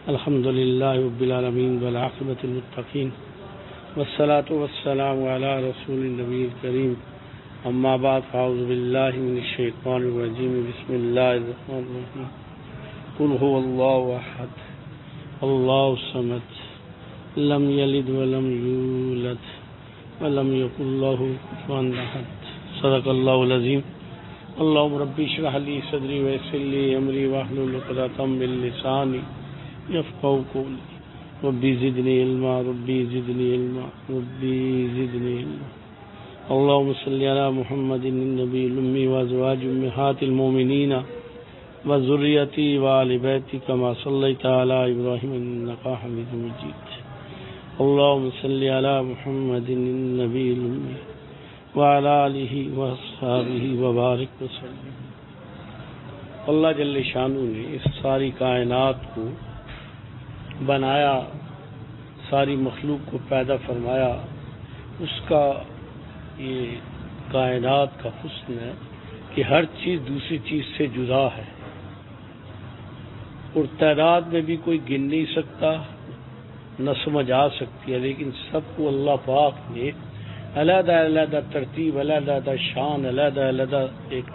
الحمد للہ رب العالمین والعاقبۃ للمتقین والصلاة والسلام علی رسول النبی الکریم اما بعد فاعوذ باللہ من الشیطان الرجیم بسم اللہ الرحمن الرحیم قل هو اللہ احد اللہ الصمد لم یلد ولم یولد ولم یکن له کفوا احد صدق اللہ العظیم اللہم ربی اشرح لی صدری ویسر لی امری واحلل عقدۃ من لسانی یفقہوا قولی ربی زدنی علما ربی زدنی علما ربی زدنی علما اللہم صلی علی محمد النبی الامی وازواج امہات المومنین وذریتی وآل بیتی کما صلیت علی ابراہیم انکا حمید مجید اللہم صلی علی محمد النبی الامی وعلی آلہ واصحابہ وبارک وسلم۔ اللہ جل شانہ نے اس ساری کائنات کو بنایا، ساری مخلوق کو پیدا فرمایا۔ اس کا یہ کائنات کا حسن ہے کہ ہر چیز دوسری چیز سے جدا ہے، اور تعداد میں بھی کوئی گن نہیں سکتا، نہ سمجھ آ سکتی ہے، لیکن سب کو اللہ پاک نے علیحدہ علیحدہ ترتیب، علیحدہ شان، علیحدہ علیحدہ ایک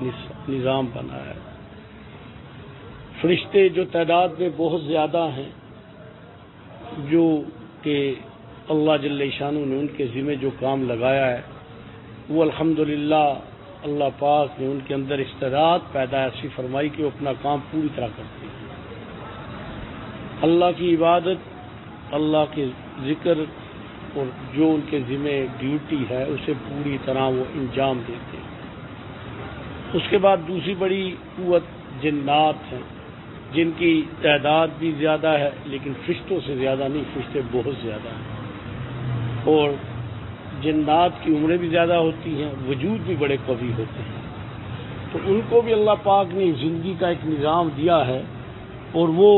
نظام بنایا ہے۔ فرشتے جو تعداد میں بہت زیادہ ہیں، جو کہ اللہ جل شانہ نے ان کے ذمہ جو کام لگایا ہے، وہ الحمدللہ اللہ پاک نے ان کے اندر استعداد پیدا ایسی فرمائی کہ وہ اپنا کام پوری طرح کرتے ہیں۔ اللہ کی عبادت، اللہ کے ذکر اور جو ان کے ذمہ ڈیوٹی ہے اسے پوری طرح وہ انجام دیتے ہیں۔ اس کے بعد دوسری بڑی قوت جنات ہیں، جن کی تعداد بھی زیادہ ہے لیکن فرشتوں سے زیادہ نہیں، فرشتے بہت زیادہ ہیں، اور جنات کی عمریں بھی زیادہ ہوتی ہیں، وجود بھی بڑے قوی ہوتے ہیں۔ تو ان کو بھی اللہ پاک نے زندگی کا ایک نظام دیا ہے، اور وہ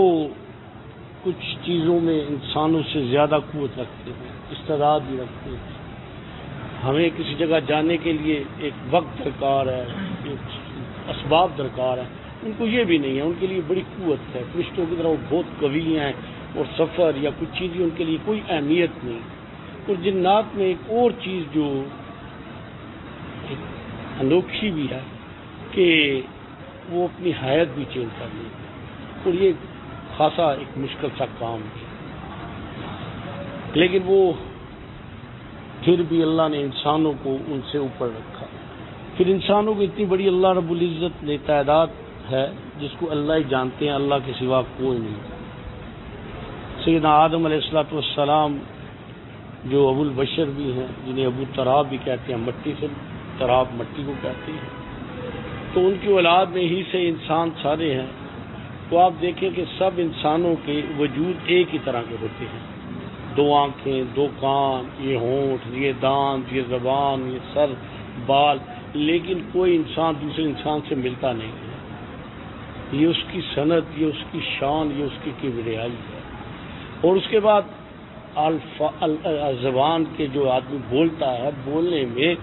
کچھ چیزوں میں انسانوں سے زیادہ قوت رکھتے ہیں، استعداد بھی رکھتے ہیں۔ ہمیں کسی جگہ جانے کے لیے ایک وقت درکار ہے، ایک اسباب درکار ہے، ان کو یہ بھی نہیں ہے، ان کے لیے بڑی قوت ہے، فرشتوں کی طرح وہ بہت قوی ہیں، اور سفر یا کچھ چیزیں ان کے لیے کوئی اہمیت نہیں۔ اور جنات میں ایک اور چیز جو انوکھی بھی ہے کہ وہ اپنی حیت بھی چینج کر لیں، اور یہ خاصا ایک مشکل سا کام ہے، لیکن وہ پھر بھی اللہ نے انسانوں کو ان سے اوپر رکھا۔ پھر انسانوں کو اتنی بڑی اللہ رب العزت نے تعداد ہے جس کو اللہ ہی جانتے ہیں، اللہ کے سوا کوئی نہیں۔ سیدنا آدم علیہ الصلوۃ والسلام جو ابو البشر بھی ہیں، جنہیں ابو تراب بھی کہتے ہیں، مٹی سے تراب مٹی کو کہتے ہیں، تو ان کی اولاد میں ہی سے انسان سارے ہیں۔ تو آپ دیکھیں کہ سب انسانوں کے وجود ایک ہی طرح کے ہوتے ہیں، دو آنکھیں، دو کان، یہ ہونٹ، یہ دانت، یہ زبان، یہ سر، بال، لیکن کوئی انسان دوسرے انسان سے ملتا نہیں ہے۔ یہ اس کی صنعت، یہ اس کی شان، یہ اس کی کبریائی ہے۔ اور اس کے بعد زبان کے جو آدمی بولتا ہے، بولنے میں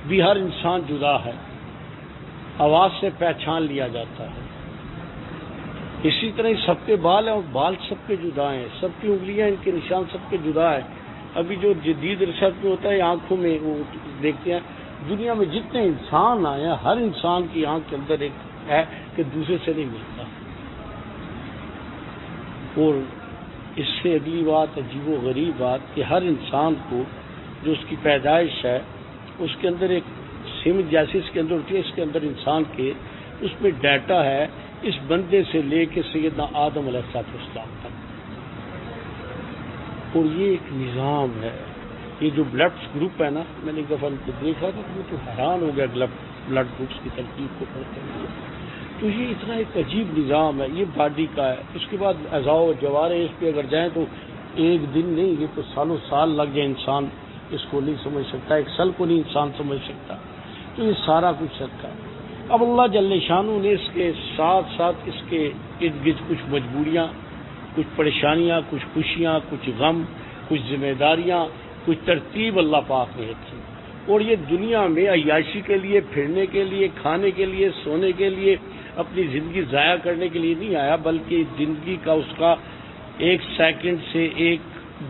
بھی ہر انسان جدا ہے، آواز سے پہچان لیا جاتا ہے۔ اسی طرح سب کے بال ہیں، اور بال سب کے جدا ہیں، سب کی انگلیاں، ان کے نشان سب کے جدا ہیں۔ ابھی جو جدید ریسرچ میں ہوتا ہے، آنکھوں میں وہ دیکھتے ہیں، دنیا میں جتنے انسان آئے ہیں، ہر انسان کی آنکھ کے اندر ایک ہے کہ دوسرے سے نہیں ملتا۔ اور اس سے اگلی بات، عجیب و غریب بات، کہ ہر انسان کو جو اس کی پیدائش ہے، اس کے اندر ایک سم جیسی اس کے اندر ہوتی ہے، اس کے اندر انسان کے اس میں ڈیٹا ہے، اس بندے سے لے کے سیدنا آدم علیہ السلام تک۔ اور یہ ایک نظام ہے۔ یہ جو بلڈ گروپ ہے نا، میں نے ایک دفعہ ان کو دیکھا تھا تو میں تو حیران ہو گیا بلڈ گروپس کی ترکیب کو پڑھتے ہوئے۔ تو یہ اتنا ایک عجیب نظام ہے، یہ باڈی کا ہے۔ اس کے بعد اعضاء و جوارح اس پہ اگر جائیں تو ایک دن نہیں، یہ تو سالوں سال لگ جائے، انسان اس کو نہیں سمجھ سکتا، ایک سل کو نہیں انسان سمجھ سکتا۔ تو یہ سارا کچھ رکھا ہے۔ اب اللہ جل شانہ نے اس کے ساتھ ساتھ اس کے ارد گرد کچھ مجبوریاں، کچھ پریشانیاں، کچھ خوشیاں، کچھ غم، کچھ ذمہ داریاں، کچھ ترتیب اللہ پاک نے رکھی۔ اور یہ دنیا میں عیاشی کے لیے، پھرنے کے لیے، کھانے کے لیے، سونے کے لیے، اپنی زندگی ضائع کرنے کے لیے نہیں آیا، بلکہ زندگی کا اس کا ایک سیکنڈ سے ایک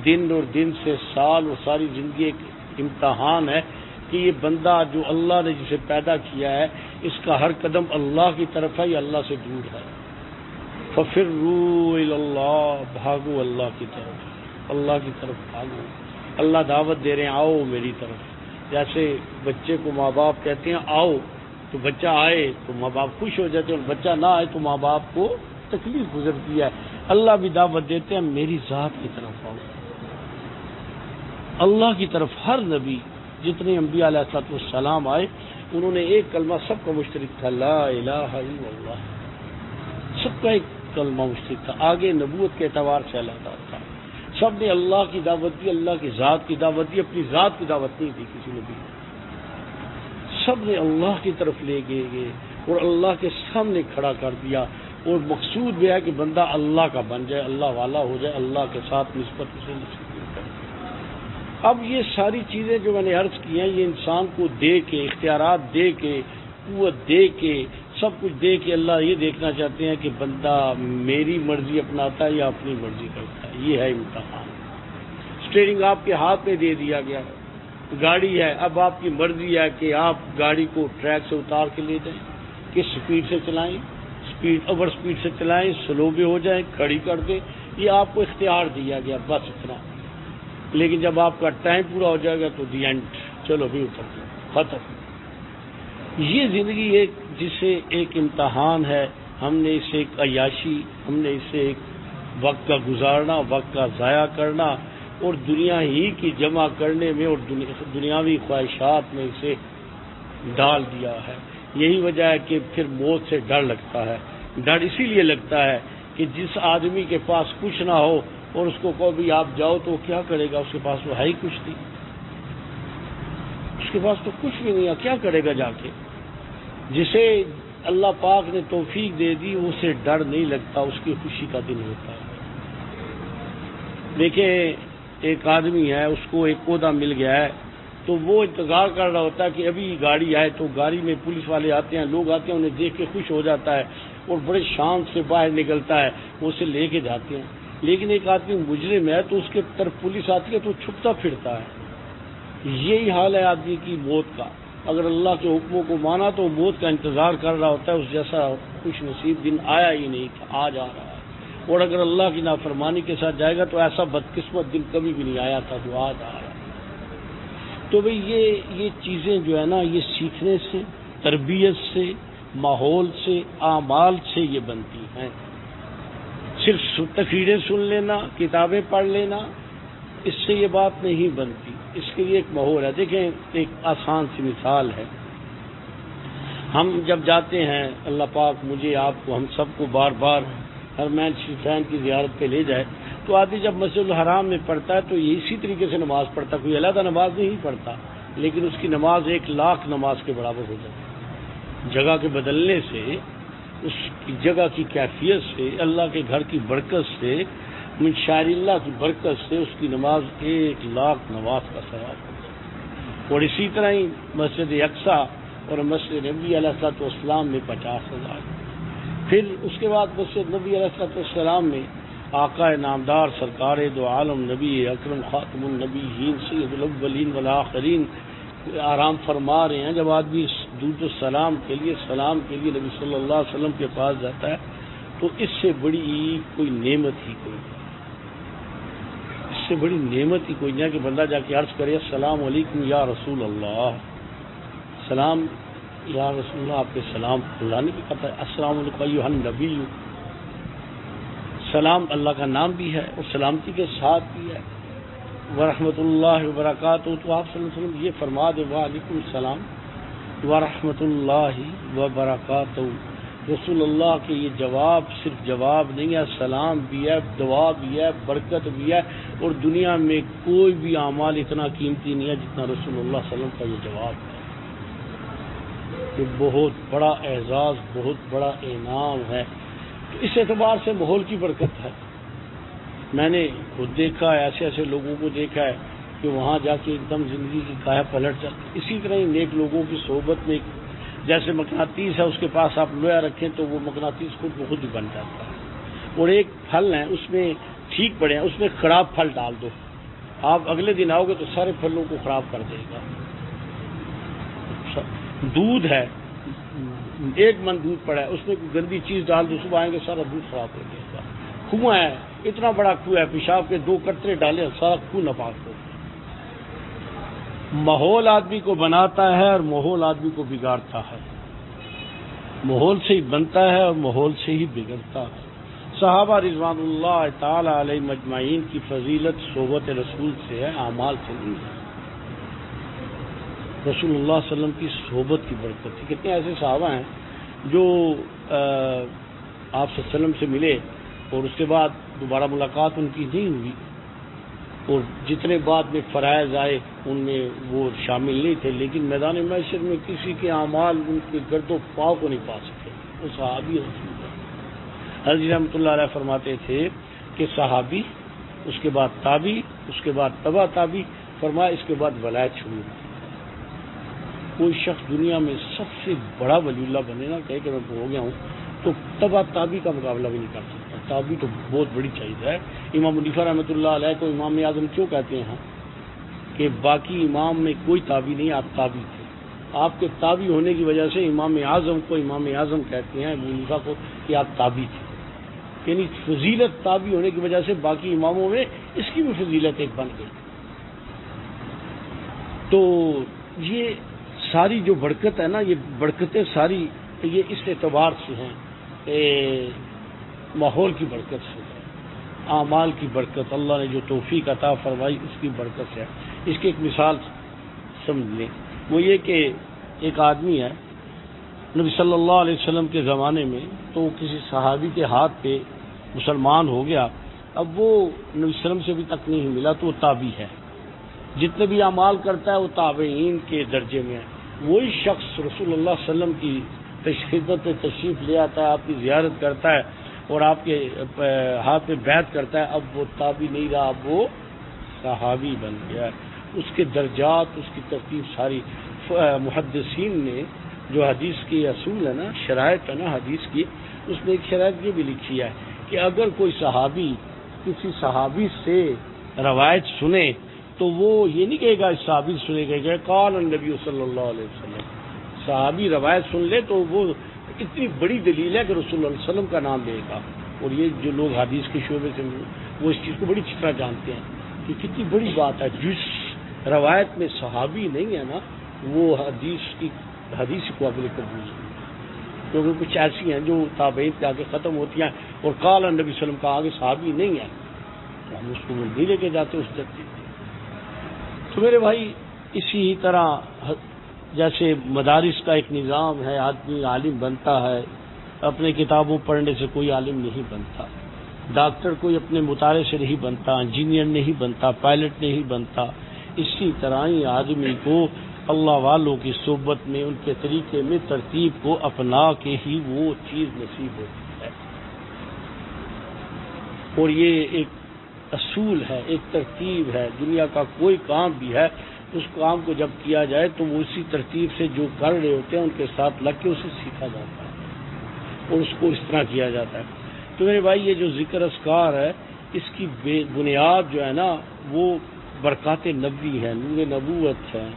دن اور دن سے سال اور ساری زندگی ایک امتحان ہے کہ یہ بندہ جو اللہ نے جسے پیدا کیا ہے اس کا ہر قدم اللہ کی طرف ہے یا اللہ سے دور ہے. ففروا الی اللہ، بھاگو اللہ کی طرف، اللہ کی طرف بھاگو. اللہ دعوت دے رہے ہیں آؤ میری طرف. جیسے بچے کو ماں باپ کہتے ہیں آؤ تو بچہ آئے تو ماں باپ خوش ہو جاتے ہیں، اور بچہ نہ آئے تو ماں باپ کو تکلیف گزرتی ہے. اللہ بھی دعوت دیتے ہیں میری ذات کی طرف آؤ. اللہ کی طرف ہر نبی جتنے انبیاء علیہ السلام آئے انہوں نے ایک کلمہ سب کا مشترک تھا، لا الہ الا اللہ. سب کا ایک کلمہ مشترک تھا، آگے نبوت کے اعتبار سے علیحدہ تھا. سب نے اللہ کی دعوت دی، اللہ کی ذات کی دعوت دی، اپنی ذات کی دعوت نہیں دی کسی نبی نے. سب نے اللہ کی طرف لے گئے اور اللہ کے سامنے کھڑا کر دیا، اور مقصود بھی ہے کہ بندہ اللہ کا بن جائے، اللہ والا ہو جائے، اللہ کے ساتھ نسبت اسے نصیب کرے. اب یہ ساری چیزیں جو میں نے عرض کی ہیں یہ انسان کو دے کے، اختیارات دے کے، قوت دے کے، سب کچھ دے کے اللہ یہ دیکھنا چاہتے ہیں کہ بندہ میری مرضی اپناتا ہے یا اپنی مرضی کرتا ہے. یہ ہے امتحان. اسٹیئرنگ آپ کے ہاتھ میں دے دیا گیا ہے، گاڑی ہے، اب آپ کی مرضی ہے کہ آپ گاڑی کو ٹریک سے اتار کے لے جائیں، کس سپیڈ سے چلائیں، اوور سپیڈ سے چلائیں، سلو بھی ہو جائیں، کھڑی کر دیں. یہ آپ کو اختیار دیا گیا، بس اتنا. لیکن جب آپ کا ٹائم پورا ہو جائے گا تو دی اینڈ، چلو بھی اتر جائیں، ختم. یہ زندگی ایک جسے ایک امتحان ہے. ہم نے اسے ایک عیاشی، ہم نے اسے ایک وقت کا گزارنا، وقت کا ضائع کرنا اور دنیا ہی کی جمع کرنے میں اور دنیاوی خواہشات میں اسے ڈال دیا ہے. یہی وجہ ہے کہ پھر موت سے ڈر لگتا ہے. ڈر اسی لیے لگتا ہے کہ جس آدمی کے پاس کچھ نہ ہو اور اس کو کہو بھی آپ جاؤ تو وہ کیا کرے گا؟ اس کے پاس وہ ہے ہی کچھ نہیں، اس کے پاس تو کچھ بھی نہیں ہے، کیا کرے گا جا کے؟ جسے اللہ پاک نے توفیق دے دی اسے ڈر نہیں لگتا، اس کی خوشی کا دن ہوتا ہے. دیکھیں ایک آدمی ہے، اس کو ایک عہدہ مل گیا ہے تو وہ انتظار کر رہا ہوتا ہے کہ ابھی گاڑی آئے. تو گاڑی میں پولیس والے آتے ہیں، لوگ آتے ہیں، انہیں دیکھ کے خوش ہو جاتا ہے اور بڑے شان سے باہر نکلتا ہے، وہ اسے لے کے جاتے ہیں. لیکن ایک آدمی مجرم ہے تو اس کے طرف پولیس آتی ہے تو چھپتا پھرتا ہے. یہی حال ہے آدمی کی موت کا. اگر اللہ کے حکموں کو مانا تو موت کا انتظار کر رہا ہوتا ہے، اس جیسا خوش نصیب دن آیا ہی نہیں تھا، آج آ رہا ہے. اور اگر اللہ کی نافرمانی کے ساتھ جائے گا تو ایسا بدقسمت دن کبھی بھی نہیں آیا تھا جو آج آ رہا ہے. تو بھئی یہ چیزیں جو ہے نا یہ سیکھنے سے، تربیت سے، ماحول سے، اعمال سے یہ بنتی ہیں. صرف تقریریں سن لینا، کتابیں پڑھ لینا، اس سے یہ بات نہیں بنتی. اس کے لیے ایک ماحول ہے. دیکھیں ایک آسان سی مثال ہے. ہم جب جاتے ہیں، اللہ پاک مجھے، آپ کو، ہم سب کو بار بار حرمین شریفین کی زیارت پہ لے جائے تو آدمی جب مسجد الحرام میں پڑھتا ہے تو یہ اسی طریقے سے نماز پڑھتا، کوئی علیحدہ نماز نہیں پڑھتا، لیکن اس کی نماز 1,00,000 نماز کے برابر ہو جاتی ہے. جگہ کے بدلنے سے، اس کی جگہ کی کیفیت سے، اللہ کے گھر کی برکت سے، من شاعر اللہ کی برکت سے اس کی نماز 1,00,000 نماز کا ثواب ہوتا ہے. اور اسی طرح ہی مسجد اقصی اور مسجد نبی علیہ الصلوۃ والسلام میں 50,000. پھر اس کے بعد مسجد نبی علیہ الصلوۃ والسلام میں آقا نامدار سرکار دو عالم نبی اکرم خاتم النبیین سید الاولین والآخرین آرام فرما رہے ہیں. جب آدمی درود و سلام کے لیے نبی صلی اللہ علیہ وسلم کے پاس جاتا ہے تو اس سے بڑی کوئی نعمت ہی کوئی نہیں، اس سے بڑی نعمت ہی کوئی نہیں کہ بندہ جا کے عرض کرے السلام علیکم یا رسول اللہ. سلام یا رسول اللہ، آپ کے سلام اللہ نے بھی کہا ہے السلام علیکم ایھا النبی. سلام اللہ کا نام بھی ہے اور سلامتی کے ساتھ بھی ہے. ورحمۃ اللہ وبرکاتہ، تو آپ صلی اللہ علیہ وسلم یہ فرما دیں وعلیکم السلام ورحمۃ اللہ وبرکاتہ. رسول اللہ کے یہ جواب صرف جواب نہیں ہے، سلام بھی ہے، دعا بھی ہے، برکت بھی ہے. اور دنیا میں کوئی بھی اعمال اتنا قیمتی نہیں ہے جتنا رسول اللہ صلی اللہ علیہ وسلم کا یہ جواب ہے. یہ بہت بڑا اعزاز، بہت بڑا انعام ہے. تو اس اعتبار سے ماحول کی برکت ہے. میں نے خود دیکھا ہے، ایسے لوگوں کو دیکھا ہے کہ وہاں جا کے ایک دم زندگی کی کایا پلٹ جاتی. اسی طرح ہی نیک لوگوں کی صحبت میں جیسے مقناطیس ہے، اس کے پاس آپ لویا رکھیں تو وہ مقناطیس خود بخود ہی بن جاتا ہے. اور ایک پھل ہے، اس میں ٹھیک پڑے ہیں اس میں خراب پھل ڈال دو، آپ اگلے دن آؤ گے تو سارے پھلوں کو خراب کر دے گا۔ دودھ ہے، 1 من دودھ پڑا ہے، اس میں کوئی گندی چیز ڈال دو، صبح آئیں گے سارا دودھ خراب ہو جائے گا۔ کنواں ہے، اتنا بڑا کنواں ہے، پیشاب کے 2 قطرے ڈالے سارا کنواں ناپاک ہو گیا۔ ماحول آدمی کو بناتا ہے اور ماحول آدمی کو بگاڑتا ہے، ماحول سے ہی بنتا ہے اور ماحول سے ہی بگڑتا ہے۔ صحابہ رضوان اللہ تعالی علیہ مجمعین کی فضیلت صحبت رسول سے ہے، اعمال سے نہیں ہے۔ رسول اللہ صلی اللہ علیہ وسلم کی صحبت کی برکت تھی۔ کتنے ایسے صحابہ ہیں جو آپ صلی اللہ علیہ وسلم سے ملے اور اس کے بعد دوبارہ ملاقات ان کی نہیں ہوئی، اور جتنے بعد میں فرائض آئے ان میں وہ شامل نہیں تھے، لیکن میدان محشر میں کسی کے اعمال ان کے گرد و پاؤ کو نہیں پا سکے۔ وہ صحابی رسول اللہ حضرت رحمۃ اللہ علیہ فرماتے تھے کہ صحابی، اس کے بعد تابعی، اس کے بعد تبع تابعی، فرمایا اس کے بعد ولایت شروع۔ کوئی شخص دنیا میں سب سے بڑا ولی اللہ بنے نا، کہے کہ میں ہو گیا ہوں، تو تبع تابعی کا مقابلہ بھی نہیں کر سکتا۔ تابعی تو بہت بڑی چیز ہے۔ امام حنیفہ رحمۃ اللہ علیہ کو امام اعظم کیوں کہتے ہیں کہ باقی امام میں کوئی تابعی نہیں، آپ تابعی تھے۔ آپ کے تابعی ہونے کی وجہ سے امام اعظم کو امام اعظم کہتے ہیں، ابو حنیفہ کو کہ آپ تابعی تھے، یعنی فضیلت تابعی ہونے کی وجہ سے باقی اماموں میں اس کی بھی فضیلت ایک بن گئی۔ تو یہ ساری جو برکت ہے نا، یہ برکتیں ساری یہ اس اعتبار سے ہیں، ماحول کی برکت سے، اعمال کی برکت، اللہ نے جو توفیق عطا فرمائی اس کی برکت ہے۔ اس کی ایک مثال سمجھ لیں، وہ یہ کہ ایک آدمی ہے نبی صلی اللہ علیہ وسلم کے زمانے میں، تو کسی صحابی کے ہاتھ پہ مسلمان ہو گیا، اب وہ نبی صلی اللہ علیہ وسلم سے بھی تک نہیں ملا، تو وہ تابعی ہے، جتنے بھی اعمال کرتا ہے وہ تابعین کے درجے میں ہے۔ وہی شخص رسول اللہ صلی اللہ علیہ وسلم کی خدمت پہ تشریف لے آتا ہے، آپ کی زیارت کرتا ہے اور آپ کے ہاتھ پہ بیعت کرتا ہے، اب وہ تابعی نہیں رہا، اب وہ صحابی بن گیا۔ اس کے درجات، اس کی ترتیب ساری محدثین نے جو حدیث کی اصول ہے نا، شرائط ہے نا حدیث کی، اس میں ایک شرائط یہ بھی لکھی ہے کہ اگر کوئی صحابی کسی صحابی سے روایت سنے تو وہ یہ نہیں کہے گا اس صحابی سے سنے گا کہ قال النبی صلی اللہ علیہ وسلم، صحابی روایت سن لے تو وہ اتنی بڑی دلیل ہے کہ رسول اللہ علیہ وسلم کا نام لے گا۔ اور یہ جو لوگ حدیث کے شعبے سے وہ اس چیز کو بڑی اچھی طرح جانتے ہیں کہ کتنی بڑی بات ہے، جس روایت میں صحابی نہیں ہے نا وہ حدیث کو قابل قبول ہے، کیونکہ کچھ ایسی ہیں جو تابعین کے آگے ختم ہوتی ہیں اور قال النبی صلی اللہ علیہ وسلم کا آگے صحابی نہیں ہے، تو ہم اس کو نہیں لے کے جاتے اس درجے۔ تو میرے بھائی اسی طرح جیسے مدارس کا ایک نظام ہے، آدمی عالم بنتا ہے، اپنے کتابوں پڑھنے سے کوئی عالم نہیں بنتا، ڈاکٹر کوئی اپنے مطالعے سے نہیں بنتا، انجینئر نہیں بنتا، پائلٹ نہیں بنتا، اسی طرح ہی آدمی کو اللہ والوں کی صحبت میں، ان کے طریقے میں، ترتیب کو اپنا کے ہی وہ چیز نصیب ہوتی ہے۔ اور یہ ایک اصول ہے، ایک ترتیب ہے، دنیا کا کوئی کام بھی ہے اس کام کو جب کیا جائے تو وہ اسی ترتیب سے جو کر رہے ہوتے ہیں ان کے ساتھ لگ کے اسے سیکھا جاتا ہے اور اس کو اس طرح کیا جاتا ہے۔ تو میرے بھائی یہ جو ذکر اذکار ہے اس کی بنیاد جو ہے نا وہ برکات نبوی ہے، نور نبوت ہے۔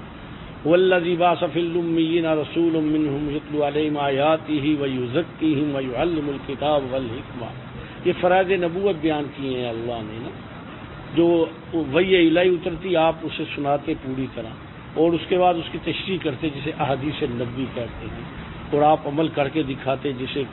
والذی بعث فی الامیین رسول منہم یتلو علیہم آیاتہ ویزکیہم ویعلمهم الکتاب والحکمہ، یہ فرائض نبوت بیان کیے ہیں اللہ نے نا، جو وحی الہی اترتی آپ اسے سناتے پوری طرح اور اس کے بعد اس کی تشریح کرتے جسے احادیث نبوی کہتے ہیں، اور آپ عمل کر کے دکھاتے جسے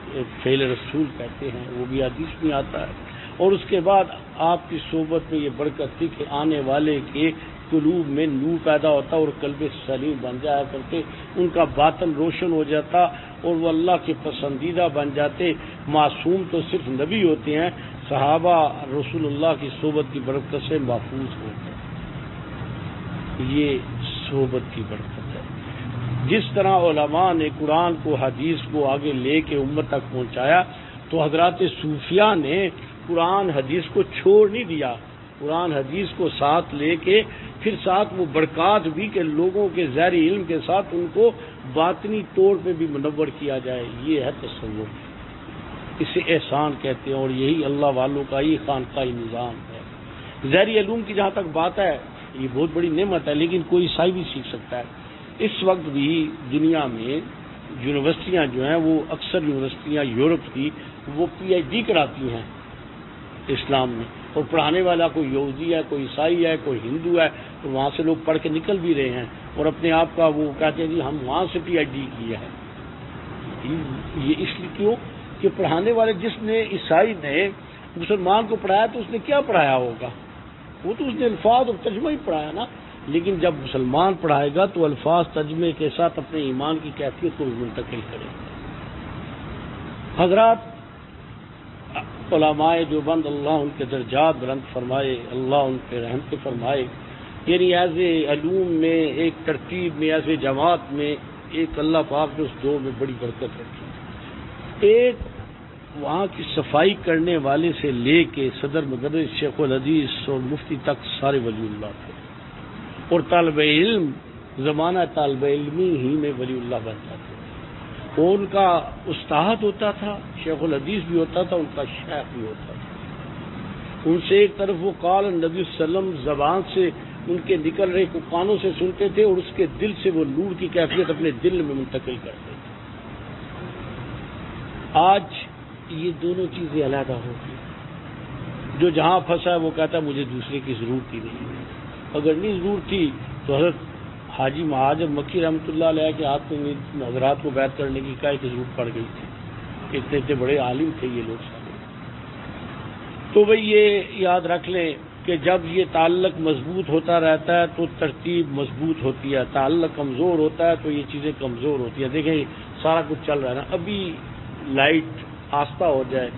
فعل رسول کہتے ہیں، وہ بھی حدیث میں آتا ہے۔ اور اس کے بعد آپ کی صحبت میں یہ برکت تھی کہ آنے والے کے قلوب میں نور پیدا ہوتا اور قلب سلیم بن جایا کرتے، ان کا باطن روشن ہو جاتا اور وہ اللہ کے پسندیدہ بن جاتے۔ معصوم تو صرف نبی ہوتے ہیں، صحابہ رسول اللہ کی صحبت کی برکت سے محفوظ ہوتے ہیں۔ یہ صحبت کی برکت ہے۔ جس طرح علماء نے قرآن کو، حدیث کو آگے لے کے امت تک پہنچایا، تو حضرات صوفیاء نے قرآن حدیث کو چھوڑ نہیں دیا، قرآن حدیث کو ساتھ لے کے پھر ساتھ وہ برکات بھی کہ لوگوں کے ظاہری علم کے ساتھ ان کو باطنی طور پہ بھی منور کیا جائے، یہ ہے تصوف۔ اسے احسان کہتے ہیں، اور یہی اللہ والوں کا ہی خانقاہی نظام ہے۔ ظاہری علوم کی جہاں تک بات ہے، یہ بہت بڑی نعمت ہے، لیکن کوئی عیسائی بھی سیکھ سکتا ہے۔ اس وقت بھی دنیا میں یونیورسٹیاں جو ہیں، وہ اکثر یونیورسٹیاں یورپ کی وہ پی ایچ ڈی کراتی ہیں اسلام میں، اور پڑھانے والا کوئی یہودی ہے، کوئی عیسائی ہے، کوئی ہندو ہے، تو وہاں سے لوگ پڑھ کے نکل بھی رہے ہیں اور اپنے آپ کا وہ کہتے ہیں جی ہم وہاں سے پی ایچ ڈی کیا ہے۔ یہ اس لیے کیوں کہ پڑھانے والے، جس نے عیسائی نے مسلمان کو پڑھایا تو اس نے کیا پڑھایا ہوگا؟ وہ تو اس نے الفاظ اور ترجمہ ہی پڑھایا نا، لیکن جب مسلمان پڑھائے گا تو الفاظ ترجمے کے ساتھ اپنے ایمان کی کیفیت کو منتقل کرے گا۔ حضرات علماء دیوبند، اللہ ان کے درجات بلند فرمائے، اللہ ان پہ رحم سے فرمائے، یعنی ایسے علوم میں، ایک ترتیب میں، ایسے جماعت میں، ایک اللہ پاک نے اس دور میں بڑی برکت رکھی۔ ایک وہاں کی صفائی کرنے والے سے لے کے صدر مدرس، شیخ الحدیث اور مفتی تک سارے ولی اللہ تھے، اور طالب علم زمانہ طالب علمی ہی میں ولی اللہ بنتا تھا، اور ان کا استاد ہوتا تھا، شیخ الحدیث بھی ہوتا تھا، ان کا شیخ بھی ہوتا تھا۔ ان سے ایک طرف وہ قال نبی وسلم زبان سے ان کے نکل رہے کو کانوں سے سنتے تھے، اور اس کے دل سے وہ نور کی کیفیت اپنے دل میں منتقل کرتے تھے۔ آج یہ دونوں چیزیں علیحدہ ہو گئی۔ جو جہاں پھنسا ہے وہ کہتا ہے مجھے دوسرے کی ضرورت ہی نہیں ہے۔ اگر نہیں ضرورت تھی تو حضرت حاجی مہاجر مکی رحمۃ اللہ علیہ کے ہاتھ میں حضرات کو بیعت کرنے کی کیا ضرورت پڑ گئی تھی؟ اتنے بڑے عالم تھے یہ لوگ سارے۔ تو بھئی یہ یاد رکھ لیں کہ جب یہ تعلق مضبوط ہوتا رہتا ہے تو ترتیب مضبوط ہوتی ہے، تعلق کمزور ہوتا ہے تو یہ چیزیں کمزور ہوتی ہیں۔ دیکھیں سارا کچھ چل رہا ہے نا، ابھی لائٹ آہستہ ہو جائے،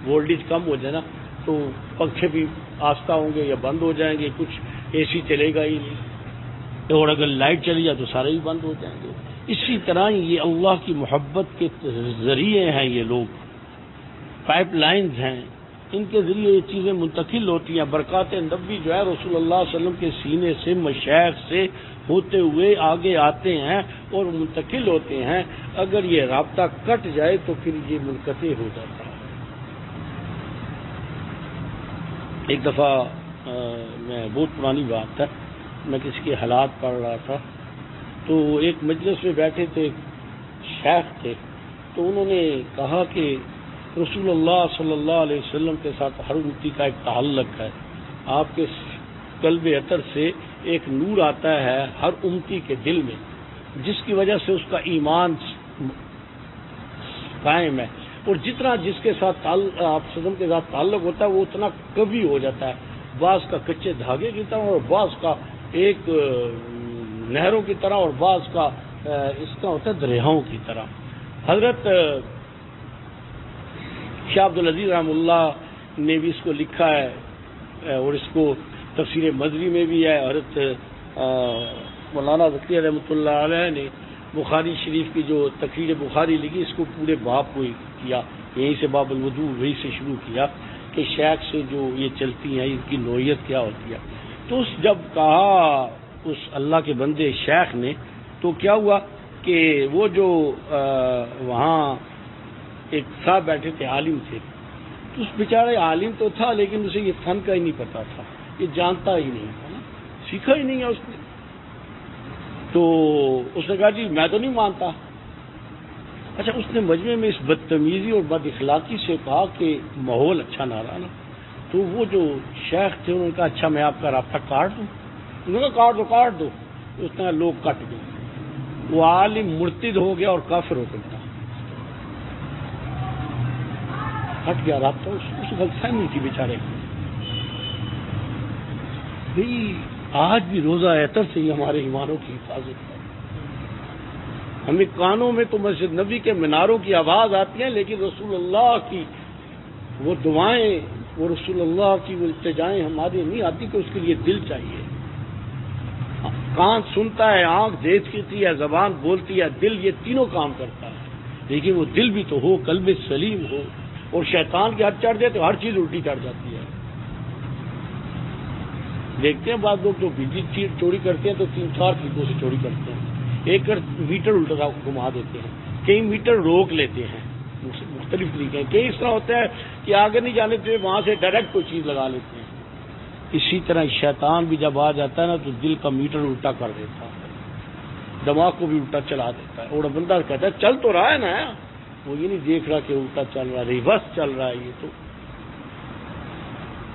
وولٹیج کم ہو جائے نا، تو پنکھے بھی آہستہ ہوں گے یا بند ہو جائیں گے، کچھ اے سی چلے گا ہی نہیں، اور اگر لائٹ چلی جائے تو سارے ہی بند ہو جائیں گے۔ اسی طرح یہ اللہ کی محبت کے ذریعے ہیں، یہ لوگ پائپ لائنز ہیں، ان کے ذریعے یہ چیزیں منتقل ہوتی ہیں۔ برکات نبی جو ہے رسول اللہ صلی اللہ علیہ وسلم کے سینے سے، مشائخ سے ہوتے ہوئے آگے آتے ہیں اور منتقل ہوتے ہیں۔ اگر یہ رابطہ کٹ جائے تو پھر یہ منقطع ہو جاتا ہے۔ ایک دفعہ میں بہت پرانی بات ہے، میں کسی کے حالات پڑھ رہا تھا، تو ایک مجلس میں بیٹھے تھے، شیخ تھے، تو انہوں نے کہا کہ رسول اللہ صلی اللہ علیہ وسلم کے ساتھ ہر امتی کا ایک تعلق ہے، آپ کے قلب اطہر سے ایک نور آتا ہے ہر امتی کے دل میں، جس کی وجہ سے اس کا ایمان قائم ہے، اور جتنا جس کے ساتھ آپ سلم کے ساتھ تعلق ہوتا ہے وہ اتنا کبھی ہو جاتا ہے، بعض کا کچے دھاگے کی طرح اور بعض کا ایک نہروں کی طرح اور بعض کا اس کا ہوتا ہے دریاؤں کی طرح۔ حضرت شاہ عبدالعزیز رحمہ اللہ نے بھی اس کو لکھا ہے، اور اس کو تفسیر مدری میں بھی ہے۔ حضرت مولانا زکریا رحمۃ اللہ علیہ نے بخاری شریف کی جو تقریر بخاری لکھی، اس کو پورے باب کو کیا، یہیں سے باب الوضو وہی سے شروع کیا کہ شیخ سے جو یہ چلتی ہیں ان کی نوعیت کیا ہوتی ہے۔ تو جب کہا اس اللہ کے بندے شیخ نے، تو کیا ہوا کہ وہ جو وہاں ایک صاحب بیٹھے تھے، عالم تھے، تو اس بیچارے عالم تو تھا لیکن اسے یہ فن کا ہی نہیں پتا تھا، یہ جانتا ہی نہیں تھا نا، سیکھا ہی نہیں ہے اس نے۔ تو اس نے کہا جی میں تو نہیں مانتا۔ اچھا، اس نے مجمع میں اس بدتمیزی اور بد اخلاقی سے کہا کہ ماحول اچھا نہ رہا نا، تو وہ جو شیخ تھے انہوں نے کہا اچھا میں آپ کا رابطہ کاٹ دوں؟ انہوں نے کہا کاٹ دو۔ اس نے لوگ کٹ گئے، وہ عالم مرتد ہو گیا اور کافر ہو گیا، ہٹ گیا رابطہ، اس غلط فہمی تھی بیچارے۔ بھئی آج بھی روزہ اطہر سے ہی ہمارے ایمانوں کی حفاظت ہے۔ ہمیں کانوں میں تو مسجد نبی کے میناروں کی آواز آتی ہے، لیکن رسول اللہ کی وہ دعائیں، وہ رسول اللہ کی وہ التجائیں ہمارے نہیں آتی، کہ اس کے لیے دل چاہیے۔ کان سنتا ہے، آنکھ دیکھتی ہے، زبان بولتی ہے، دل یہ تینوں کام کرتا ہے، لیکن وہ دل بھی تو ہو، قلب سلیم ہو، اور شیطان کے ہاتھ چڑھ جائے تو ہر چیز الٹی چڑھ جاتی ہے۔ دیکھتے ہیں بعض لوگ جو بجلی چیز چوری کرتے ہیں تو 3-4 طریقوں سے چوری کرتے ہیں۔ ایک میٹر الٹا گھما دیتے ہیں، کئی میٹر روک لیتے ہیں، مختلف طریقے ہیں. کئی اس طرح ہوتا ہے کہ آگے نہیں جانے دیتے, وہاں سے ڈائریکٹ کوئی چیز لگا لیتے ہیں. اسی طرح شیطان بھی جب آ جاتا ہے نا تو دل کا میٹر الٹا کر دیتا ہے, دماغ کو بھی الٹا چلا دیتا ہے. اور بندہ کہتا ہے چل تو رہا ہے نا, وہ یہ نہیں دیکھ رہا کہ الٹا چل رہا ہے, ریورس چل رہا ہے. یہ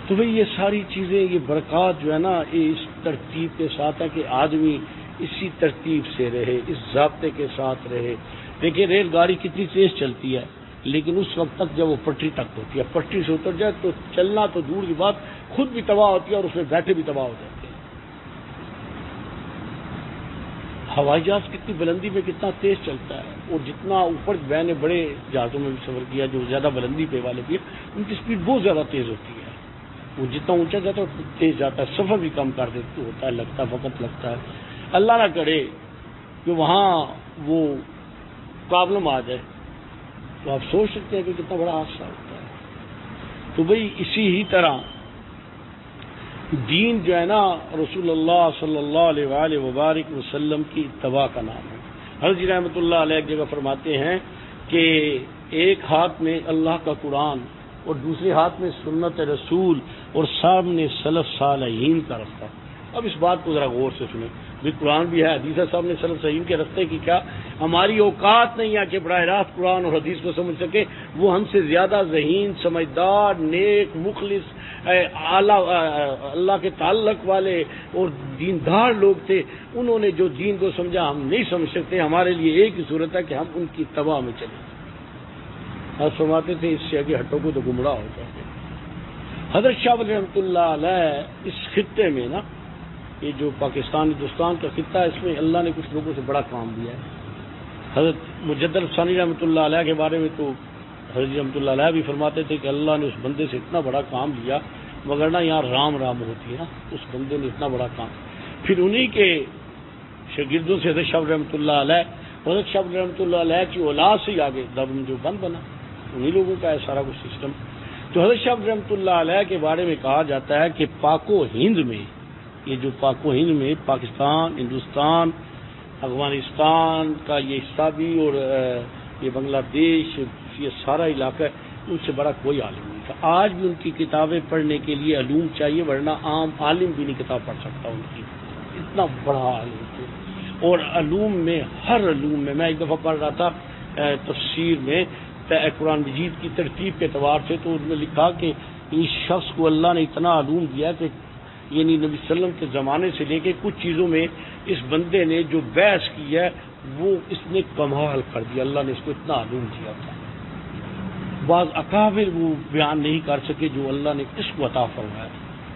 تو بھئی یہ ساری چیزیں, یہ برکات جو ہے نا, یہ اس ترتیب کے ساتھ ہے کہ آدمی اسی ترتیب سے رہے, اس ضابطے کے ساتھ رہے. دیکھیں ریل گاڑی کتنی تیز چلتی ہے, لیکن اس وقت تک جب وہ پٹری تک ہوتی ہے, پٹری سے اتر جائے تو چلنا تو دور کی بات, خود بھی تباہ ہوتی ہے اور اس میں بیٹھے بھی تباہ ہو جاتے ہیں. ہوائی جہاز کتنی بلندی میں کتنا تیز چلتا ہے, اور جتنا اوپر میں نے بڑے جہازوں میں بھی سفر کیا جو زیادہ بلندی پہ والے بھی, ان کی سپیڈ بہت زیادہ تیز ہوتی ہے. وہ جتنا اونچا جاتا ہے تیز جاتا ہے, سفر بھی کم کر دیتے ہوتا ہے, لگتا ہے وقت لگتا ہے. اللہ نہ کرے کہ وہاں وہ پرابلم آ جائے تو آپ سوچ سکتے ہیں کہ کتنا بڑا حادثہ ہوتا ہے. تو بھئی اسی ہی طرح دین جو ہے نا, رسول اللہ صلی اللہ علیہ وآلہ وبارک وسلم کی اتباع کا نام ہے. حضرت جی رحمۃ اللہ علیہ ایک جگہ فرماتے ہیں کہ ایک ہاتھ میں اللہ کا قرآن اور دوسرے ہاتھ میں سنت رسول اور سامنے سلف صالحین کا رستہ. اب اس بات کو ذرا غور سے سنیں. بھی قرآن بھی ہے, حدیث ہے, سامنے سلف صالحین کے رستے کی کیا ہماری اوقات نہیں ہے کہ براہ راست قرآن اور حدیث کو سمجھ سکے. وہ ہم سے زیادہ ذہین, سمجھدار, نیک, مخلص, اللہ کے تعلق والے اور دیندار لوگ تھے. انہوں نے جو دین کو سمجھا ہم نہیں سمجھ سکتے. ہمارے لیے ایک ہی صورت ہے کہ ہم ان کی اتباع میں چلیں. آپ فرماتے تھے اس سے آگے ہٹو کو تو گمراہ ہو جاتے. حضرت شاہ ولی رحمۃ اللہ علیہ اس خطے میں نا, یہ جو پاکستان ہندوستان کا خطہ ہے, اس میں اللہ نے کچھ لوگوں سے بڑا کام دیا ہے. حضرت مجدد ثانی رحمۃ اللہ علیہ کے بارے میں تو حضرت رحمۃ اللہ علیہ بھی فرماتے تھے کہ اللہ نے اس بندے سے اتنا بڑا کام لیا, مگر نا یہاں رام رام ہوتی ہے نا, اس بندے نے اتنا بڑا کام. پھر انہی کے شاگردوں سے حضرت شاہ رحمۃ اللہ علیہ, حضرت شاہ رحمۃ اللہ علیہ کی اولاد سے ہی آگے دم جو بند بنا, انہی لوگوں کا ہے سارا کچھ سسٹم. تو حضرت شاہ رحمۃ اللہ علیہ کے بارے میں کہا جاتا ہے کہ پاک و ہند میں, یہ جو پاک و ہند میں پاکستان, ہندوستان, افغانستان کا یہ حصہ بھی اور یہ بنگلہ دیش, یہ سارا علاقہ, ان سے بڑا کوئی عالم نہیں تھا. آج بھی ان کی کتابیں پڑھنے کے لیے علوم چاہیے, ورنہ عام عالم بھی نہیں کتاب پڑھ سکتا ان کی, اتنا بڑا عالم تھے. اور علوم میں, ہر علوم میں ایک دفعہ پڑھ رہا تھا تفسیر میں قرآن مجید کی ترتیب کے اعتبار سے, تو اس میں لکھا کہ اس شخص کو اللہ نے اتنا علوم دیا کہ یعنی نبی صلی اللہ علیہ وسلم کے زمانے سے لے کے کچھ چیزوں میں اس بندے نے جو بحث کی ہے وہ اس نے کمال کر دیا. اللہ نے اس کو اتنا علوم دیا تھا. بعض اکابر وہ بیان نہیں کر سکے جو اللہ نے اس کو عطا فرمایا.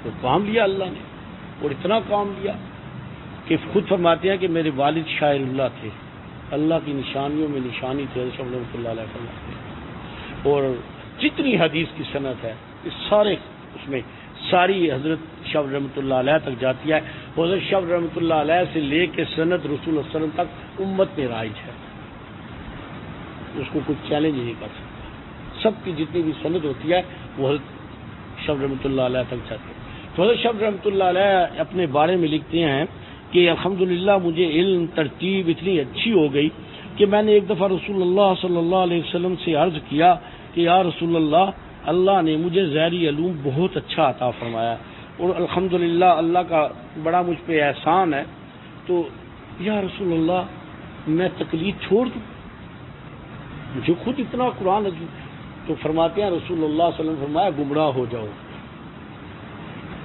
تو کام لیا اللہ نے, اور اتنا کام لیا کہ خود فرماتے ہیں کہ میرے والد شاعر اللہ تھے, اللہ کی نشانیوں میں نشانی تھے حضرت رحمۃ اللہ علیہ فرماتے ہیں. اور جتنی حدیث کی صنعت ہے اس سارے اس میں ساری حضرت شاہ رحمۃ اللہ علیہ تک جاتی ہے. حضرت شاہ رحمۃ اللہ علیہ سے لے کے سند رسول اللہ صلی اللہ علیہ وسلم تک امت میں رائج ہے, اس کو کوئی چیلنج نہیں کر سکتا. سب کی جتنی بھی سند ہوتی ہے وہ حضرت شاہ رحمۃ اللہ علیہ تک جاتی ہے. تو حضرت شاہ رحمۃ اللہ علیہ اپنے بارے میں لکھتے ہیں کہ الحمدللہ مجھے علم ترتیب اتنی اچھی ہو گئی کہ میں نے ایک دفعہ رسول اللہ صلی اللہ علیہ وسلم سے عرض کیا کہ یا رسول اللہ, اللہ نے مجھے ظاہری علوم بہت اچھا عطا فرمایا اور الحمدللہ اللہ کا بڑا مجھ پہ احسان ہے, تو یا رسول اللہ میں تقلید چھوڑ دوں, مجھے خود اتنا قرآن. تو فرماتے ہیں رسول اللہ صلی اللہ علیہ وسلم فرمایا گمراہ ہو جاؤ,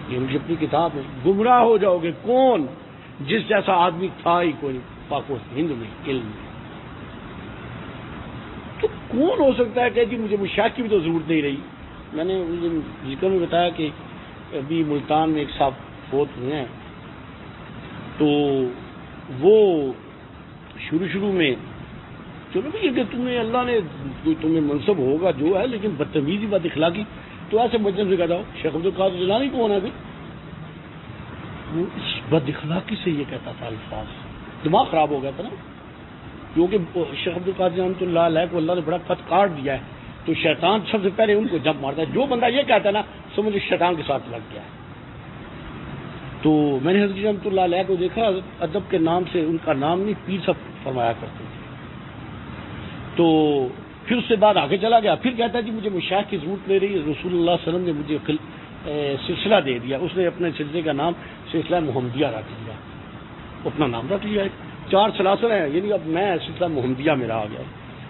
یہ مجھے اپنی کتاب ہے, گمراہ ہو جاؤ گے. کون؟ جس جیسا آدمی تھا ہی کوئی پاک و ہند میں علم میں. تو کون ہو سکتا ہے کہ جی مجھے مشاہد کی بھی تو ضرورت نہیں رہی. میں نے ذکر میں بتایا کہ ابھی ملتان میں ایک صاحب فوت ہوئے ہیں, تو وہ شروع میں چلو بھائی کہ تمہیں اللہ نے تمہیں منصب ہوگا جو ہے, لیکن بدتمیزی بد اخلاقی, تو ایسے مجلس سے کہتا ہو شیخ عبد القادر جیلانی کون ہے ابھی, وہ اس بد اخلاقی سے یہ کہتا تھا الفاظ, دماغ خراب ہو گیا تھا نا, کیونکہ شیخ عبد القادر رحمۃ اللہ علیہ کو اللہ نے بڑا پت کاٹ دیا ہے, تو شیطان سب سے پہلے ان کو جب مارتا ہے. جو بندہ یہ کہتا ہے نا سمجھ شیطان کے ساتھ لگ گیا ہے. تو میں نے حضرت رحمۃ اللہ علیہ کو دیکھا, ادب کے نام سے ان کا نام نہیں پیر صاحب فرمایا کرتے تھے. تو پھر اس سے بعد آگے چلا گیا، پھر کہتا ہے جی مجھے مشائخ کی ضرورت لے رہی ہے، رسول اللہ صلی اللہ علیہ وسلم نے مجھے سلسلہ دے دیا، اس نے اپنے سلسلے کا نام سلسلہ محمدیہ رکھ دیا، اپنا نام رکھ لیا، 4 سلاسل ہیں، یعنی اب میں سلسلہ محمدیہ میرا آ گیا،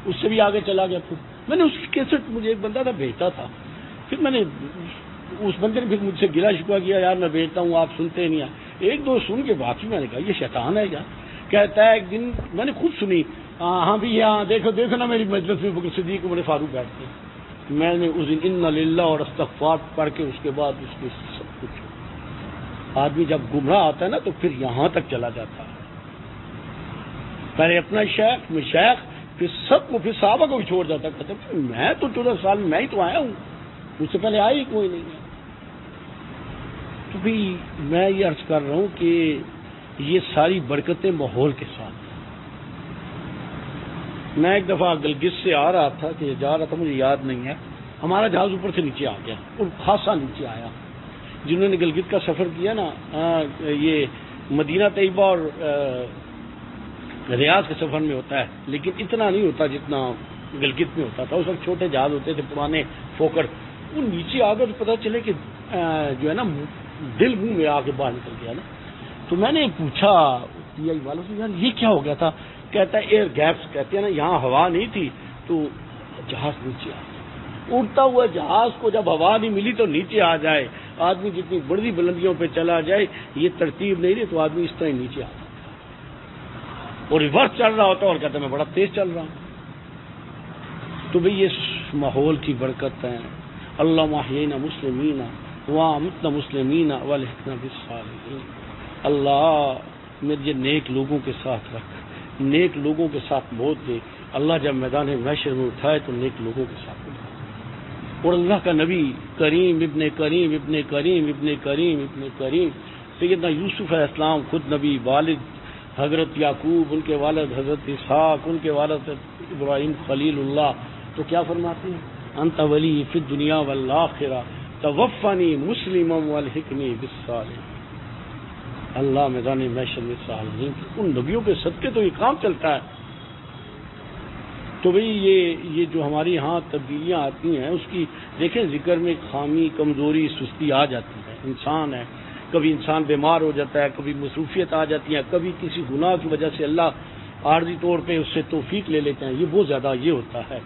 اس سے بھی آگے چلا گیا۔ پھر میں نے اس کی کیسٹ مجھے ایک بندہ تھا بھیجتا تھا، پھر میں نے اس بندے نے پھر مجھ سے گلا شکوا کیا، یار میں بھیجتا ہوں آپ سنتے نہیں ہیں، ایک دو سن کے باقی میں نے کہا یہ شیطان ہے یار۔ کہتا ہے ایک دن میں نے خود سنی، ہاں بھی یہاں دیکھو دیکھو نا میری مجلس میں بکر صدیق عمر فاروق بیٹھتے ہیں، میں نے اس دن انا للہ اور استغفار پڑھ کے اس کے بعد اس کے سب کچھ، آدمی جب گمراہ آتا ہے نا تو پھر یہاں تک چلا جاتا ہے، پہلے اپنا شیخ مشائخ پھر سب کو، پھر صحابہ کو بھی چھوڑ جاتا ہے، کہتا ہے میں تو 14 سال میں ہی تو آیا ہوں، مجھ سے پہلے آیا ہی کوئی نہیں ہے۔ تو بھی میں یہ عرض کر رہا ہوں کہ یہ ساری برکتیں ماحول کے ساتھ۔ میں ایک دفعہ گلگت سے آ رہا تھا کہ جا رہا تھا، مجھے یاد نہیں ہے، ہمارا جہاز اوپر سے نیچے آ گیا اور خاصا نیچے آیا۔ جنہوں نے گلگت کا سفر کیا نا، یہ مدینہ طیبہ اور ریاض کے سفر میں ہوتا ہے، لیکن اتنا نہیں ہوتا جتنا گلگت میں ہوتا تھا۔ اس وقت چھوٹے جہاز ہوتے تھے پرانے فوکر، وہ نیچے آ کر پتہ چلے کہ جو ہے نا دل منہ میں آ کے باہر نکل گیا نا۔ تو میں نے پوچھا پی آئی والوں سے، یار یہ کیا ہو گیا تھا؟ کہتا ہے ایئر گیپس، کہتے ہیں نا یہاں ہوا نہیں تھی تو جہاز نیچے آ گیا۔ اڑتا ہوا جہاز کو جب ہوا نہیں ملی تو نیچے آ جائے، آدمی جتنی بڑی بلندیوں پہ چلا جائے، یہ ترتیب نہیں رہی تو آدمی اس طرح ہی نیچے آ جائے، اور ریورس چل رہا ہوتا ہے اور کہتا ہے میں بڑا تیز چل رہا ہوں۔ تو بھئی یہ ماحول کی برکت ہے۔ اللہم احیینا مسلمین وامتنا مسلمین والحقنا بالصالحین۔ اللہ مجھے نیک لوگوں کے ساتھ رکھ، نیک لوگوں کے ساتھ موت دے۔ اللہ جب میدان محشر میں اٹھائے تو نیک لوگوں کے ساتھ اٹھائے۔ اور اللہ کا نبی کریم ابن کریم ابن کریم ابن کریم ابن کریم سیدنا یوسف علیہ السلام خود نبی، والد حضرت یعقوب، ان کے والد حضرت اسحاق، ان کے والد ابراہیم خلیل اللہ، تو کیا فرماتے ہیں؟ انت ولی فی الدنیا والآخرہ توفنی مسلما والحقنی بالصالحین۔ اللہ میدان محشر میں صالحین، ان نبیوں کے صدقے تو یہ کام چلتا ہے۔ تو بھئی یہ جو ہماری ہاں تبدیلیاں آتی ہیں، اس کی دیکھیں ذکر میں خامی، کمزوری، سستی آ جاتی ہے۔ انسان ہے، کبھی انسان بیمار ہو جاتا ہے، کبھی مصروفیت آ جاتی ہے، کبھی کسی گناہ کی وجہ سے اللہ عارضی طور پہ اس سے توفیق لے لیتے ہیں، یہ بہت زیادہ یہ ہوتا ہے۔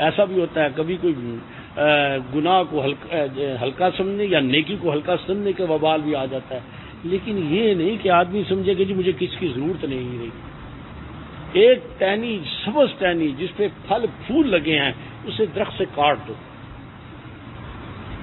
ایسا بھی ہوتا ہے کبھی کوئی گناہ کو ہلکا سمجھنے یا نیکی کو ہلکا سمجھنے کا وبال بھی آ جاتا ہے، لیکن یہ نہیں کہ آدمی سمجھے کہ جی مجھے کس کی ضرورت نہیں رہی۔ ایک ٹہنی، سبز ٹہنی جس پہ پھل پھول لگے ہیں، اسے درخت سے کاٹ دو،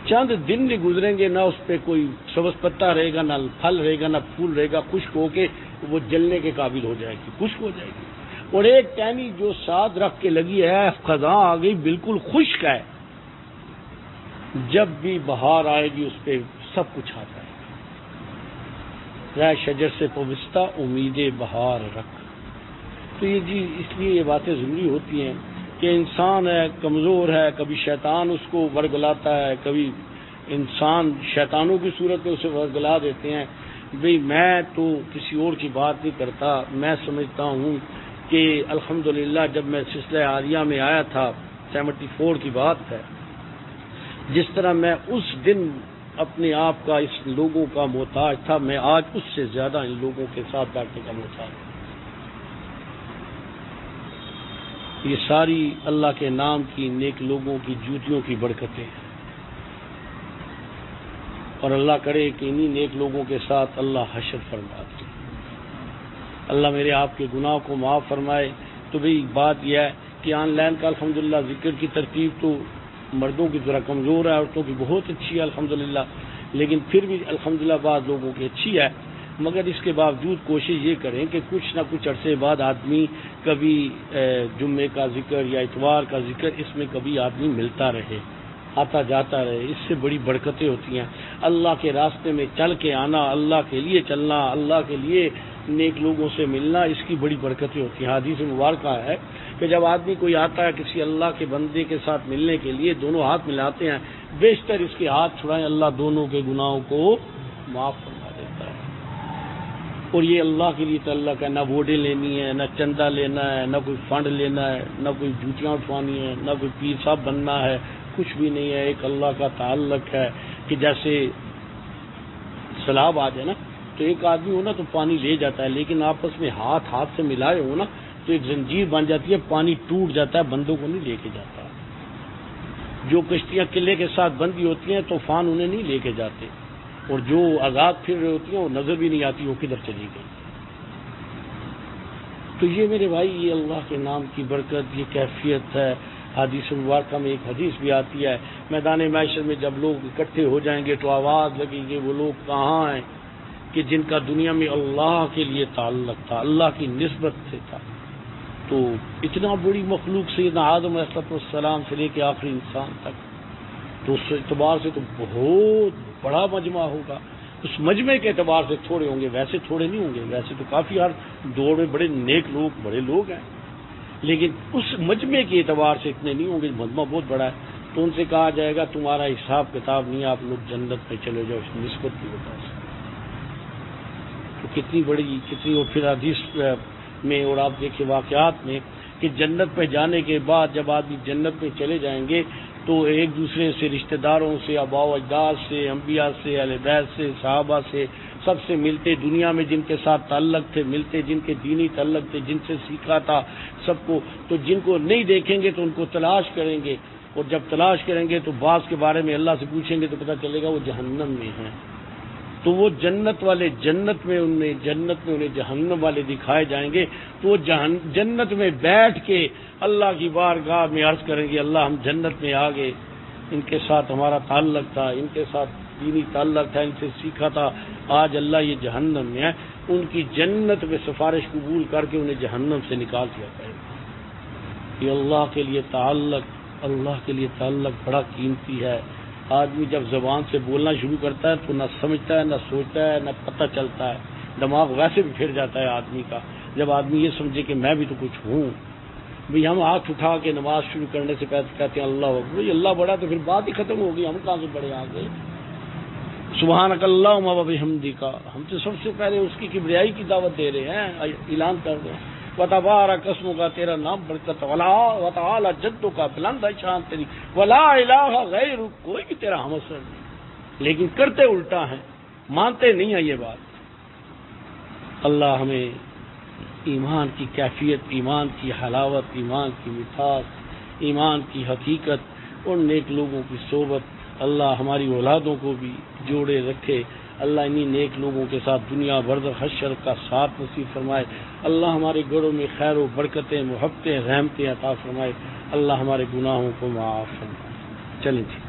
چند دن نہیں گزریں گے، نہ اس پہ کوئی سبز پتا رہے گا، نہ پھل رہے گا، نہ پھول رہے گا، خشک ہو کے وہ جلنے کے قابل ہو جائے گی، خشک ہو جائے گی۔ اور ایک ٹہنی جو ساتھ رکھ کے لگی ہے، خزاں آ گئی بالکل خشک ہے، جب بھی بہار آئے گی اس پہ سب کچھ آتا ہے۔ رہ شجر سے پوستہ امید بہار رکھ۔ تو یہ جی اس لیے یہ باتیں ضروری ہوتی ہیں کہ انسان ہے، کمزور ہے، کبھی شیطان اس کو ورگلاتا ہے، کبھی انسان شیطانوں کی صورت میں اسے ورگلا دیتے ہیں۔ بھئی میں تو کسی اور کی بات نہیں کرتا، میں سمجھتا ہوں کہ الحمدللہ جب میں سلسلہ عالیہ میں آیا تھا 74 کی بات ہے، جس طرح میں اس دن اپنے آپ کا اس لوگوں کا محتاج تھا، میں آج اس سے زیادہ ان لوگوں کے ساتھ بیٹھنے کا محتاج ہوں۔ یہ ساری اللہ کے نام کی نیک لوگوں کی جوتیوں کی برکتیں ہیں، اور اللہ کرے کہ انہی نیک لوگوں کے ساتھ اللہ حشر فرما دے۔ اللہ میرے آپ کے گناہ کو معاف فرمائے۔ تو بھئی بات یہ ہے کہ آن لائن کا الحمدللہ ذکر کی ترتیب تو مردوں کی ذرا کمزور ہے، عورتوں کی بہت اچھی ہے الحمدللہ، لیکن پھر بھی الحمدللہ بعض لوگوں کی اچھی ہے، مگر اس کے باوجود کوشش یہ کریں کہ کچھ نہ کچھ عرصے بعد آدمی کبھی جمعے کا ذکر یا اتوار کا ذکر، اس میں کبھی آدمی ملتا رہے، آتا جاتا رہے، اس سے بڑی برکتیں ہوتی ہیں۔ اللہ کے راستے میں چل کے آنا، اللہ کے لیے چلنا، اللہ کے لیے نیک لوگوں سے ملنا، اس کی بڑی برکتیں ہوتی ہیں۔ حدیث مبارکہ ہے کہ جب آدمی کوئی آتا ہے کسی اللہ کے بندے کے ساتھ ملنے کے لیے، دونوں ہاتھ ملاتے ہیں، بیشتر اس کے ہاتھ چھڑائیں، اللہ دونوں کے گناہوں کو معاف فرما دیتا ہے۔ اور یہ اللہ کے لیے تعلق ہے، نہ ووٹیں لینی ہے، نہ چندہ لینا ہے، نہ کوئی فنڈ لینا ہے، نہ کوئی جوتیاں اٹھوانی ہے، نہ کوئی پیر صاحب بننا ہے، کچھ بھی نہیں ہے۔ ایک اللہ کا تعلق ہے کہ جیسے سیلاب آ جائے نا تو ایک آدمی ہو نا تو پانی لے جاتا ہے، لیکن آپس میں ہاتھ سے ملائے ہو نا تو ایک زنجیر بن جاتی ہے، پانی ٹوٹ جاتا ہے، بندوں کو نہیں لے کے جاتا۔ جو کشتیاں قلعے کے ساتھ بندی ہوتی ہیں طوفان انہیں نہیں لے کے جاتے، اور جو آزاد پھر رہی ہوتی ہیں وہ نظر بھی نہیں آتی وہ کدھر چلی گئی۔ تو یہ میرے بھائی یہ اللہ کے نام کی برکت، یہ کیفیت ہے۔ حدیث مبارکہ میں ایک حدیث بھی آتی ہے، میدان محشر میں جب لوگ اکٹھے ہو جائیں گے تو آواز لگے گی وہ لوگ کہاں ہیں کہ جن کا دنیا میں اللہ کے لیے تعلق تھا، اللہ کی نسبت سے تھا۔ تو اتنا بڑی مخلوق سیدنا آدم علیہ السلام سے لے کے آخری انسان تک، تو اس اعتبار سے تو بہت بڑا مجمع ہوگا۔ اس مجمع کے اعتبار سے تھوڑے ہوں گے، ویسے تھوڑے نہیں ہوں گے، ویسے تو کافی ہر دور میں بڑے نیک لوگ بڑے لوگ ہیں، لیکن اس مجمع کے اعتبار سے اتنے نہیں ہوں گے، مجمع بہت بڑا ہے۔ تو ان سے کہا جائے گا تمہارا حساب کتاب نہیں، آپ لوگ جنت میں چلے جاؤ، اس نسبت کی وجہ سے۔ تو کتنی بڑی کتنی، اور پھر حدیث میں اور آپ دیکھیں واقعات میں کہ جنت پہ جانے کے بعد جب آدمی جنت میں چلے جائیں گے تو ایک دوسرے سے، رشتہ داروں سے، آباء و اجداد سے، انبیاء سے، اہل بیت سے، صحابہ سے، سب سے ملتے، دنیا میں جن کے ساتھ تعلق تھے ملتے، جن کے دینی تعلق تھے، جن سے سیکھا تھا سب کو۔ تو جن کو نہیں دیکھیں گے تو ان کو تلاش کریں گے، اور جب تلاش کریں گے تو بعض کے بارے میں اللہ سے پوچھیں گے تو پتہ چلے گا وہ جہنم میں ہیں۔ تو وہ جنت والے جنت میں انہیں جہنم والے دکھائے جائیں گے، تو وہ جنت میں بیٹھ کے اللہ کی بارگاہ میں عرض کریں گے اللہ ہم جنت میں آ گئے، ان کے ساتھ ہمارا تعلق تھا، ان کے ساتھ دینی تعلق تھا، ان سے سیکھا تھا، آج اللہ یہ جہنم میں ہے۔ ان کی جنت میں سفارش قبول کر کے انہیں جہنم سے نکال دیا جائے گا۔ یہ اللہ کے لیے تعلق بڑا قیمتی ہے۔ آدمی جب زبان سے بولنا شروع کرتا ہے تو نہ سمجھتا ہے، نہ سوچتا ہے، نہ پتہ چلتا ہے، دماغ ویسے بھی پھر جاتا ہے آدمی کا جب آدمی یہ سمجھے کہ میں بھی تو کچھ ہوں۔ بھئی ہم ہاتھ اٹھا کے نماز شروع کرنے سے پہلے کہتے ہیں اللہ اکبر، بھئی اللہ بڑا تو پھر بات ہی ختم ہوگی، ہم کہاں سے بڑے آ گئے؟ سبحانک اللہم و بحمدک، ہم تو سب سے پہلے اس کی کبریائی کی دعوت دے رہے ہیں، اعلان کر رہے ہیں وتبارک اسمک، تیرا نام برکت والا، وتعالی جدک، بلند ہے شان تیری، ولا الہ غیرک، کوئی بھی تیرا ہمسر نہیں، لیکن کرتے الٹا ہیں، مانتے نہیں ہیں یہ بات۔ اللہ ہمیں ایمان کی کیفیت، ایمان کی حلاوت، ایمان کی مٹھاس، ایمان کی حقیقت اور نیک لوگوں کی صحبت اللہ ہماری اولادوں کو بھی جوڑے رکھے۔ اللہ انہی نیک لوگوں کے ساتھ دنیا برزخ حشر کا ساتھ نصیب فرمائے۔ اللہ ہمارے گھروں میں خیر و برکتیں، محبتیں، رحمتیں عطا فرمائے۔ اللہ ہمارے گناہوں کو معاف فرمائے۔ چلیں جی۔